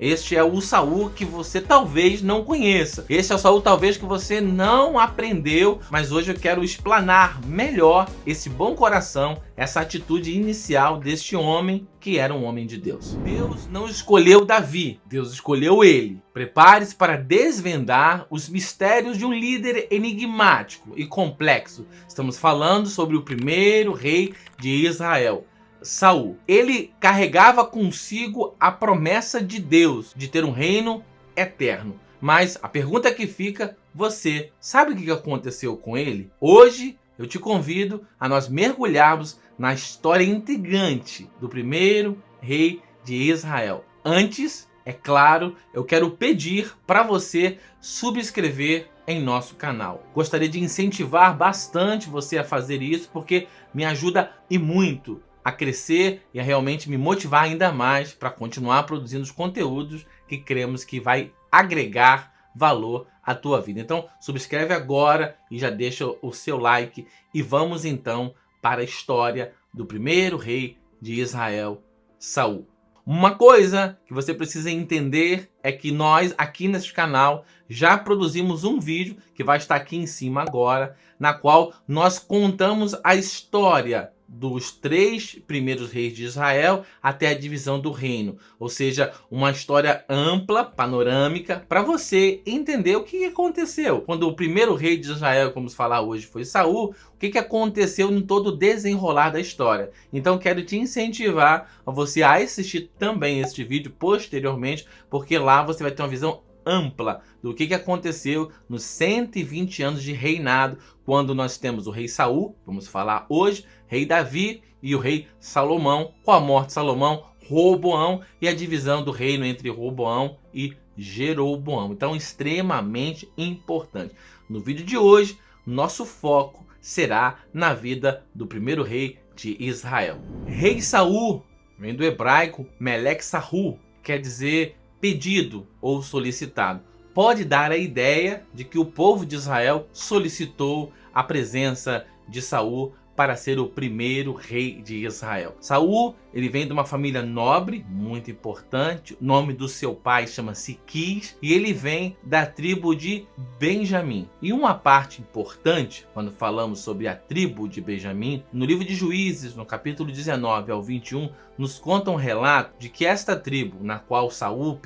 Este é o Saul que você talvez não conheça. Este é o Saul talvez que você não aprendeu, mas hoje eu quero explanar melhor esse bom coração, essa atitude inicial deste homem que era um homem de Deus. Deus não escolheu Davi, Deus escolheu ele. Prepare-se para desvendar os mistérios de um líder enigmático e complexo. Estamos falando sobre o primeiro rei de Israel, Saul. Ele carregava consigo a promessa de Deus de ter um reino eterno. Mas a pergunta que fica, você sabe o que aconteceu com ele? Hoje eu te convido a nós mergulharmos na história intrigante do primeiro rei de Israel. Antes, é claro, eu quero pedir para você subscrever em nosso canal. Gostaria de incentivar bastante você a fazer isso, porque me ajuda e muito a crescer e a realmente me motivar ainda mais para continuar produzindo os conteúdos que cremos que vai agregar valor à tua vida. Então, subscreve agora e já deixa o seu like e vamos então para a história do primeiro rei de Israel, Saul. Uma coisa que você precisa entender é que nós aqui nesse canal já produzimos um vídeo que vai estar aqui em cima agora, na qual nós contamos a história dos 3 primeiros reis de Israel até a divisão do reino. Ou seja, uma história ampla, panorâmica, para você entender o que aconteceu. Quando o primeiro rei de Israel, como vamos falar hoje, foi Saul, o que aconteceu em todo o desenrolar da história. Então quero te incentivar a você a assistir também este vídeo posteriormente, porque lá você vai ter uma visão ampla do que aconteceu nos 120 anos de reinado, quando nós temos o rei Saul, vamos falar hoje, rei Davi e o rei Salomão, com a morte de Salomão, Roboão e a divisão do reino entre Roboão e Jeroboão. Então, extremamente importante. No vídeo de hoje, nosso foco será na vida do primeiro rei de Israel. Rei Saul vem do hebraico Melech Sahu, quer dizer pedido ou solicitado. Pode dar a ideia de que o povo de Israel solicitou a presença de Saul para ser o primeiro rei de Israel. Saul, ele vem de uma família nobre, muito importante. O nome do seu pai chama-se Quis e ele vem da tribo de Benjamim. E uma parte importante, quando falamos sobre a tribo de Benjamim, no livro de Juízes, no capítulo 19 ao 21, nos conta um relato de que esta tribo, na qual Saul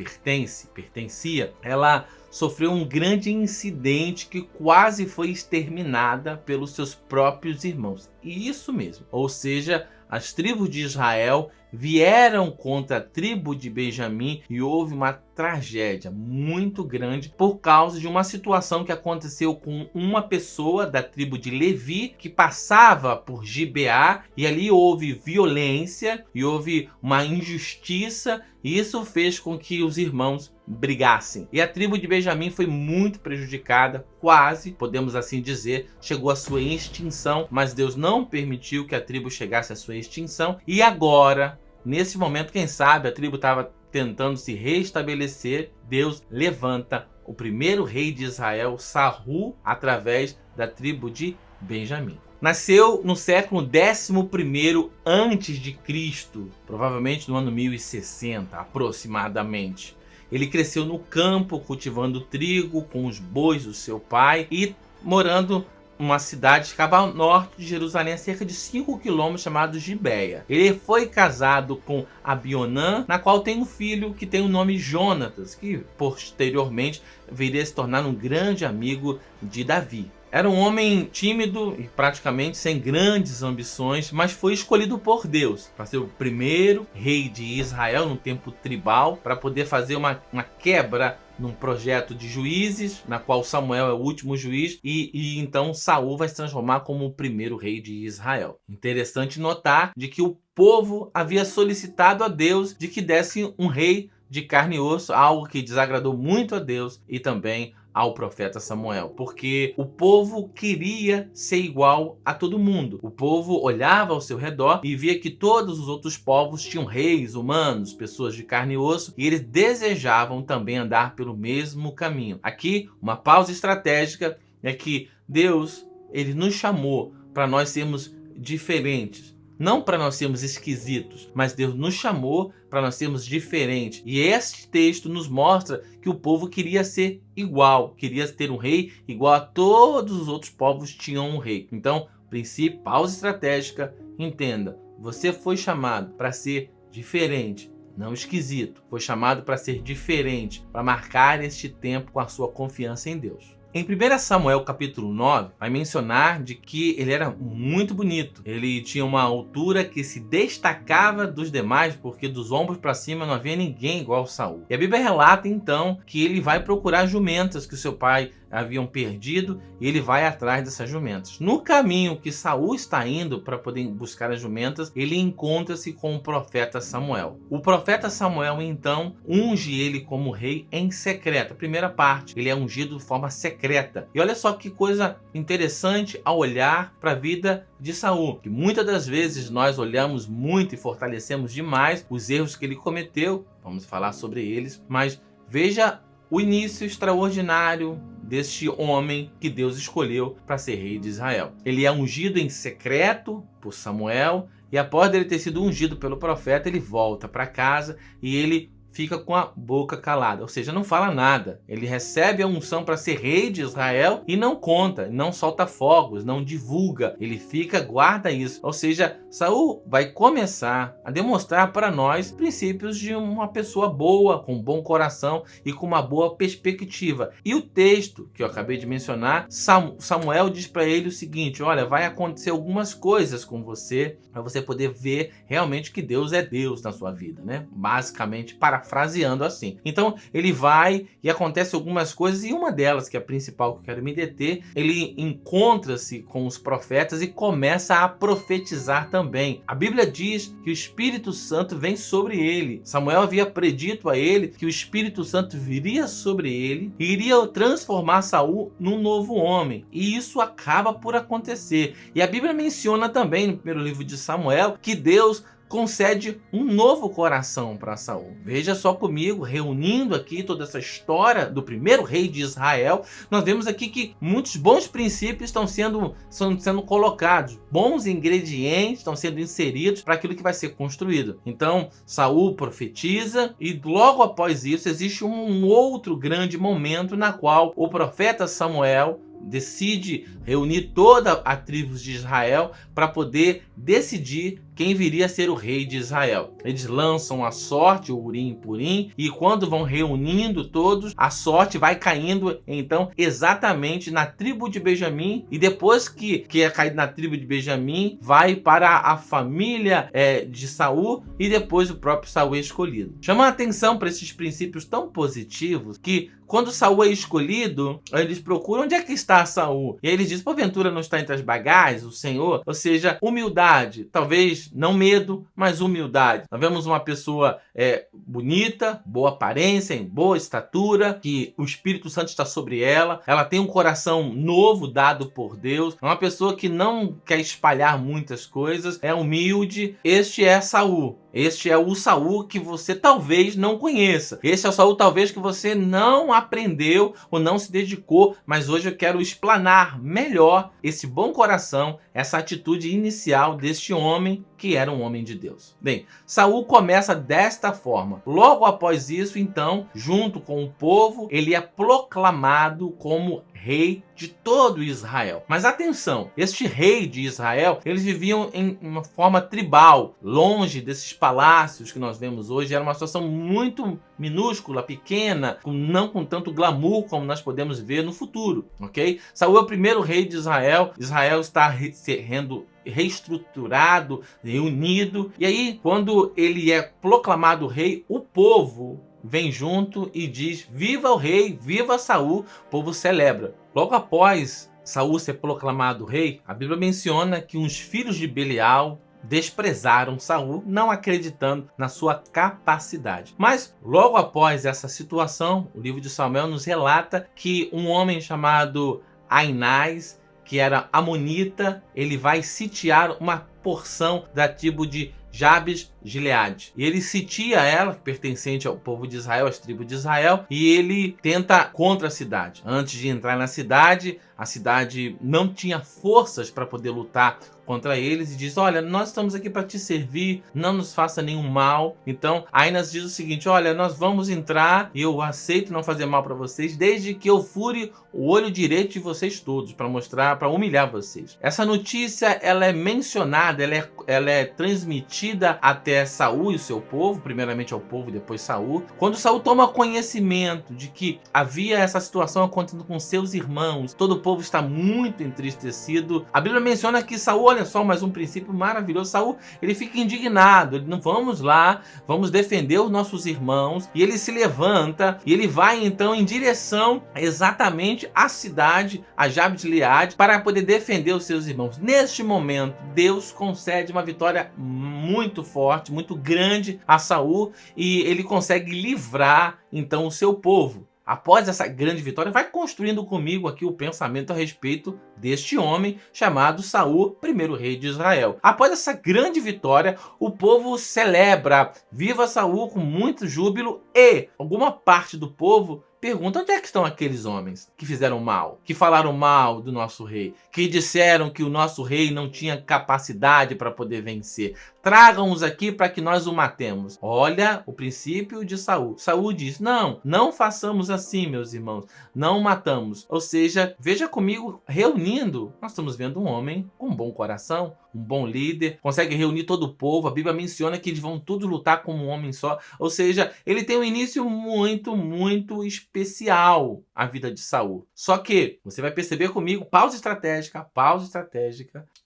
pertencia, ela sofreu um grande incidente que quase foi exterminada pelos seus próprios irmãos. E isso mesmo, ou seja, as tribos de Israel vieram contra a tribo de Benjamim e houve uma tragédia muito grande por causa de uma situação que aconteceu com uma pessoa da tribo de Levi que passava por Gibeá, e ali houve violência e houve uma injustiça, e isso fez com que os irmãos brigassem. E a tribo de Benjamim foi muito prejudicada, quase, podemos assim dizer, chegou à sua extinção, mas Deus não permitiu que a tribo chegasse à sua extinção. E agora, nesse momento, quem sabe, a tribo estava tentando se restabelecer, Deus levanta o primeiro rei de Israel, Saul, através da tribo de Benjamim. Nasceu no século 11º a.C., provavelmente no ano 1060, aproximadamente. Ele cresceu no campo, cultivando trigo com os bois do seu pai e morando numa cidade que ficava ao norte de Jerusalém, a cerca de 5 quilômetros, chamado Gibeia. Ele foi casado com Abionã, na qual tem um filho que tem o nome Jonatas, que posteriormente viria a se tornar um grande amigo de Davi. Era um homem tímido e praticamente sem grandes ambições, mas foi escolhido por Deus para ser o primeiro rei de Israel no tempo tribal, para poder fazer uma quebra num projeto de juízes, na qual Samuel é o último juiz, e então Saul vai se transformar como o primeiro rei de Israel. Interessante notar de que o povo havia solicitado a Deus de que desse um rei de carne e osso, algo que desagradou muito a Deus e também ao profeta Samuel, porque o povo queria ser igual a todo mundo. O povo olhava ao seu redor e via que todos os outros povos tinham reis humanos, pessoas de carne e osso, e eles desejavam também andar pelo mesmo caminho. Aqui, uma pausa estratégica é que Deus, ele nos chamou para nós sermos diferentes. não para nós sermos esquisitos, mas Deus nos chamou para nós sermos diferentes. E este texto nos mostra que o povo queria ser igual, queria ter um rei igual a todos os outros povos tinham um rei. Então, princípio, pausa estratégica, entenda, você foi chamado para ser diferente, não esquisito. Foi chamado para ser diferente, para marcar este tempo com a sua confiança em Deus. Em 1 Samuel capítulo 9, vai mencionar de que ele era muito bonito. Ele tinha uma altura que se destacava dos demais, porque dos ombros para cima não havia ninguém igual ao Saul. E a Bíblia relata então que ele vai procurar jumentas que o seu pai haviam perdido e ele vai atrás dessas jumentas. No caminho que Saul está indo para poder buscar as jumentas, ele encontra-se com o profeta Samuel. O profeta Samuel então unge ele como rei em secreto. A primeira parte, ele é ungido de forma secreta. E olha só que coisa interessante ao olhar para a vida de Saul, que muitas das vezes nós olhamos muito e fortalecemos demais os erros que ele cometeu. Vamos falar sobre eles, mas veja o início extraordinário deste homem que Deus escolheu para ser rei de Israel. Ele é ungido em secreto por Samuel e após ele ter sido ungido pelo profeta, ele volta para casa e ele fica com a boca calada, ou seja, não fala nada. Ele recebe a unção para ser rei de Israel e não conta, não solta fogos, não divulga. Ele fica, guarda isso. Ou seja, Saul vai começar a demonstrar para nós princípios de uma pessoa boa, com um bom coração e com uma boa perspectiva. E o texto que eu acabei de mencionar, Samuel diz para ele o seguinte: olha, vai acontecer algumas coisas com você para você poder ver realmente que Deus é Deus na sua vida, né? Basicamente, parafraseando assim. Então ele vai e acontece algumas coisas, e uma delas, que é a principal que eu quero me deter, ele encontra-se com os profetas e começa a profetizar também. A Bíblia diz que o Espírito Santo vem sobre ele. Samuel havia predito a ele que o Espírito Santo viria sobre ele e iria transformar Saul num novo homem. E isso acaba por acontecer. E a Bíblia menciona também no primeiro livro de Samuel que Deus concede um novo coração para Saul. Veja só comigo, reunindo aqui toda essa história do primeiro rei de Israel, nós vemos aqui que muitos bons princípios estão sendo colocados, bons ingredientes estão sendo inseridos para aquilo que vai ser construído. Então, Saul profetiza e logo após isso existe um outro grande momento na qual o profeta Samuel decide reunir toda a tribo de Israel para poder decidir quem viria a ser o rei de Israel. Eles lançam a sorte, o Urim e Purim, e quando vão reunindo todos, a sorte vai caindo então exatamente na tribo de Benjamim, e depois que é caído na tribo de Benjamim, vai para a família de Saul, e depois o próprio Saul é escolhido. Chama a atenção para esses princípios tão positivos que quando Saul é escolhido, eles procuram onde é que está Saul. E aí eles dizem: porventura não está entre as bagagens o Senhor? Ou seja, humildade. Talvez não medo, mas humildade. Nós vemos uma pessoa bonita, boa aparência, em boa estatura, que o Espírito Santo está sobre ela. Ela tem um coração novo dado por Deus. É uma pessoa que não quer espalhar muitas coisas, é humilde. Este é Saul. Este é o Saul que você talvez não conheça. Este é o Saul talvez que você não aprendeu ou não se dedicou, mas hoje eu quero explanar melhor esse bom coração, essa atitude inicial deste homem que era um homem de Deus. Bem, Saul começa desta forma. Logo após isso, então, junto com o povo, ele é proclamado como rei de todo Israel. Mas atenção, este rei de Israel, eles viviam em uma forma tribal, longe desses palácios que nós vemos hoje. Era uma situação muito minúscula, pequena, não com tanto glamour como nós podemos ver no futuro, ok? Saul é o primeiro rei de Israel. Israel está sendo reestruturado, reunido, e aí quando ele é proclamado rei, o povo vem junto e diz: viva o rei, viva Saul. O povo celebra. Logo após Saul ser proclamado rei, a Bíblia menciona que uns filhos de Belial desprezaram Saul, não acreditando na sua capacidade. Mas logo após essa situação, o livro de Samuel nos relata que um homem chamado Ainás, que era amonita, ele vai sitiar uma porção da tribo de Jabes Gileade. E ele sitia ela, pertencente ao povo de Israel, às tribos de Israel, e ele tenta contra a cidade. Antes de entrar na cidade, a cidade não tinha forças para poder lutar contra eles e diz: olha, nós estamos aqui para te servir, não nos faça nenhum mal. Então Ainas diz o seguinte: olha, nós vamos entrar e eu aceito não fazer mal para vocês, desde que eu fure o olho direito de vocês todos, para mostrar, para humilhar vocês. Essa notícia, ela é mencionada, ela é transmitida até Saul e o seu povo, primeiramente ao povo e depois Saul. Quando Saul toma conhecimento de que havia essa situação acontecendo com seus irmãos, todo o povo está muito entristecido. A Bíblia menciona que Saul, olha só, mais um princípio maravilhoso, Saul, ele fica indignado, ele não, vamos lá, vamos defender os nossos irmãos, e ele se levanta e ele vai então em direção exatamente à cidade, a Jabes de Gileade, para poder defender os seus irmãos. Neste momento, Deus concede uma vitória muito forte, muito grande a Saul, e ele consegue livrar então o seu povo. Após essa grande vitória, vai construindo comigo aqui o pensamento a respeito deste homem chamado Saul, primeiro rei de Israel. Após essa grande vitória, o povo celebra, viva Saul com muito júbilo, e alguma parte do povo pergunta: onde é que estão aqueles homens que fizeram mal, que falaram mal do nosso rei, que disseram que o nosso rei não tinha capacidade para poder vencer? Tragam-os aqui para que nós o matemos. Olha o princípio de Saul. Saul diz: não façamos assim, meus irmãos, não matamos. Ou seja, veja comigo, reunindo, nós estamos vendo um homem com um bom coração, um bom líder, consegue reunir todo o povo. A Bíblia menciona que eles vão todos lutar como um homem só. Ou seja, ele tem um início muito especial, a vida de Saul. Só que você vai perceber comigo, pausa estratégica,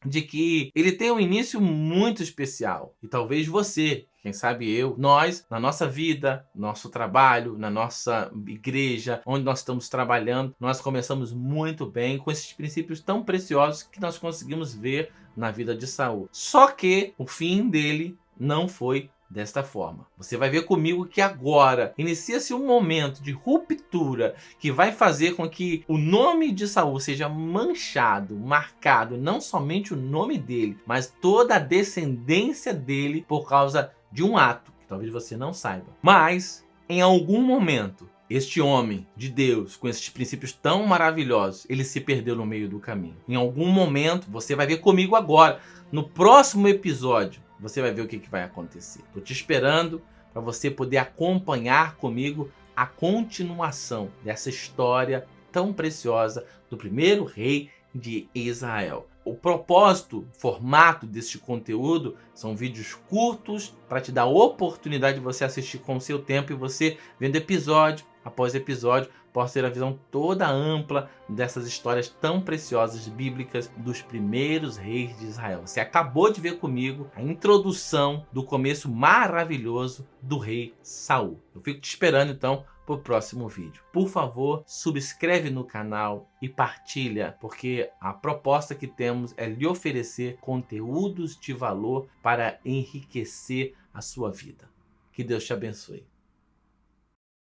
de que ele tem um início muito especial. E talvez você, quem sabe eu, nós, na nossa vida, nosso trabalho, na nossa igreja, onde nós estamos trabalhando, nós começamos muito bem com esses princípios tão preciosos que nós conseguimos ver na vida de Saul. Só que o fim dele não foi desta forma. Você vai ver comigo que agora inicia-se um momento de ruptura que vai fazer com que o nome de Saul seja manchado, marcado, não somente o nome dele, mas toda a descendência dele, por causa de um ato que talvez você não saiba. Mas, em algum momento, este homem de Deus, com esses princípios tão maravilhosos, ele se perdeu no meio do caminho. Em algum momento, você vai ver comigo agora, no próximo episódio, você vai ver o que vai acontecer. Estou te esperando para você poder acompanhar comigo a continuação dessa história tão preciosa do primeiro rei de Israel. O propósito, formato deste conteúdo são vídeos curtos para te dar a oportunidade de você assistir com o seu tempo e você, vendo episódio após episódio, possa ter a visão toda ampla dessas histórias tão preciosas bíblicas dos primeiros reis de Israel. Você acabou de ver comigo a introdução do começo maravilhoso do rei Saul. Eu fico te esperando então para o próximo vídeo. Por favor, subscreve no canal e partilha, porque a proposta que temos é lhe oferecer conteúdos de valor para enriquecer a sua vida. Que Deus te abençoe.